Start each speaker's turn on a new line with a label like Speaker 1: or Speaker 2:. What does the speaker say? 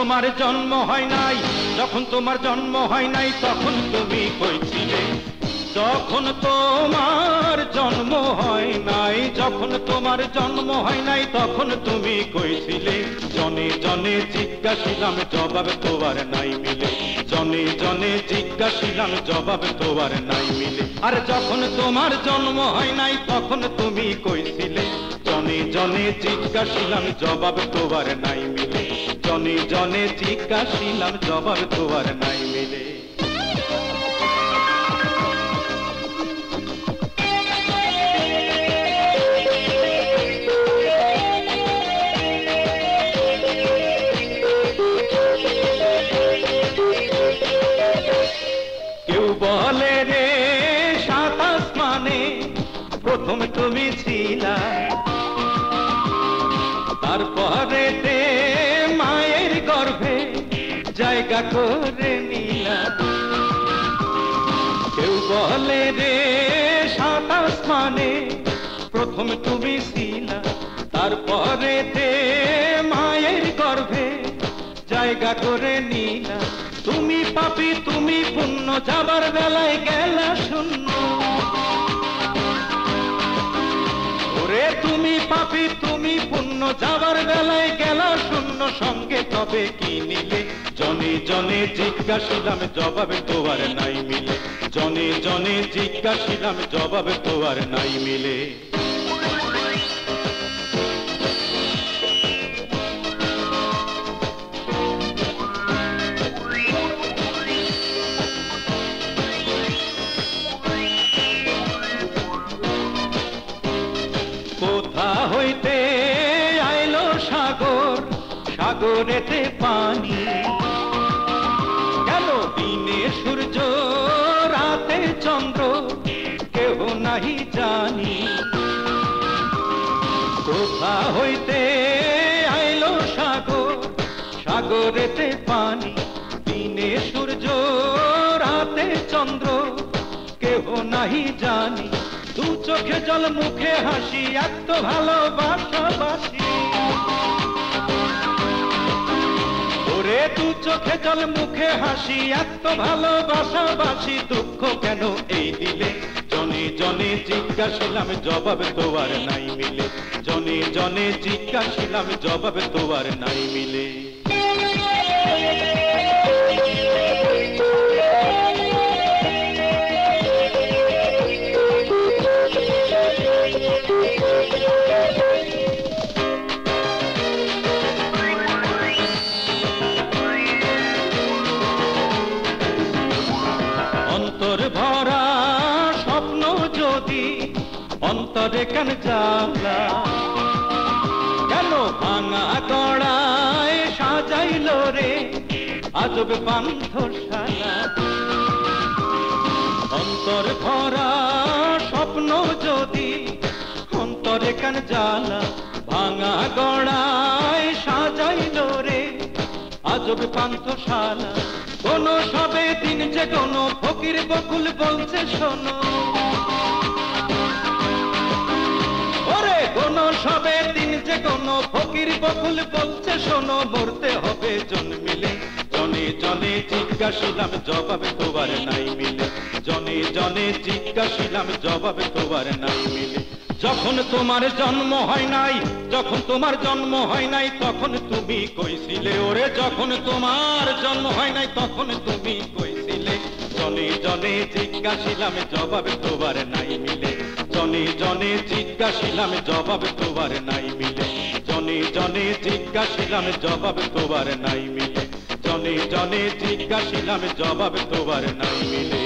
Speaker 1: তোমার জন্ম হয় নাই, যখন তোমার জন্ম হয় নাই তখন তুমি কইছিলে। যখন তোমার জন্ম হয় নাই, যখন তোমার জন্ম হয় নাই তখন তুমি কইছিলে। জনে জনে জিজ্ঞাসিলাম জবাব তোমার নাই মিলে, জনে জনে জিজ্ঞাসিলাম জবাব তোমার নাই মিলে। আর যখন তোমার জন্ম হয় নাই তখন তুমি কইছিলে। জনে জনে জিজ্ঞাসিলাম জবাব তোমার নাই মিলে, জনে জনে জিজ্ঞাসিলাম জবাব তোমার নাই মিলে। কেউ বলে রে সাত আসমানে প্রথম তুমি ছিলা, তারপরে তে মায়ের গর্ভে জায়গা করে নিলা। কেউ বলে রে সাত আসমানে প্রথম তুমি ছিলা, তারপরে তে মায়ের গর্ভে জায়গা করে নিলা। তুমি পাপী তুমি পুণ্য, যাবার বেলায় গেলা শূন্য। ওরে তুমি পাপী তুমি পুণ্য, যাবার বেলায় গেলা শূন্য। সঙ্গে তবে কি নিলে? জনে জনে জিজ্ঞাসিলাম জবাব তোমার নাই মিলে, জনে জনে জিজ্ঞাসিলাম জবাব তোমার নাই মিলে। কোথা হইতে আইলো সাগর, সাগরেতে পানি গেল। দিনে সূর্য রাতে চন্দ্র কেহ নাহি জানি। কোথা হইতে আইলো সাগর, সাগরেতে পানি। দিনে সূর্য রাতে চন্দ্র কেহ নাহি জানি। দু চোখে জল মুখে হাসি, এত ভালোবাসাবাসি। ওরে দু চোখে জল মুখে হাসি, এত ভালোবাসাবাসি। দুঃখ কেন এই দিলে? জনে জনে জিজ্ঞাসিলাম জবাব তোমার নাই মিলে, জনে জনে জিজ্ঞাসিলাম জবাব তোমার নাই মিলে। অন্তর ভরা স্বপ্ন যদি অন্তরে কেন জ্বালা, কেন ভাঙা গড়ায় সাজাইল রে আজব পান্থশালা। অন্তর ভরা স্বপ্ন যদি অন্তরে কেন জ্বালা, ভাঙা গড়ায় সাজাইল রে আজব পান্থশালা। কোন সবে দিন যে কোন ফকির বকুল বলছে শোনো, ওরে কোন সবে দিন যে কোন ফকির বকুল বলছে শোনো। মরতে হবে জন্মিলে, জনে জনে জিজ্ঞাসিলাম জবাব তোমার নাই মিলে, জনে জনে জিজ্ঞাসিলাম জবাব তোমার নাই মিলে। যখন তোমার জন্ম হয় নাই, যখন তোমার জন্ম হয় নাই তখন তুমি কইছিলে। ওরে যখন তোমার জন্ম হয় নাই তখন তুমি কইছিলে। জনে জনে জিজ্ঞাসিলাম জবাব তোমার নাই মিলে, জনে জনে জিজ্ঞাসিলাম জবাব তোমার নাই মিলে, জনে জনে জিজ্ঞাসিলাম জবাব তোমার নাই মিলে, জনে জনে জিজ্ঞাসিলাম জবাব তোমার নাই মিলে।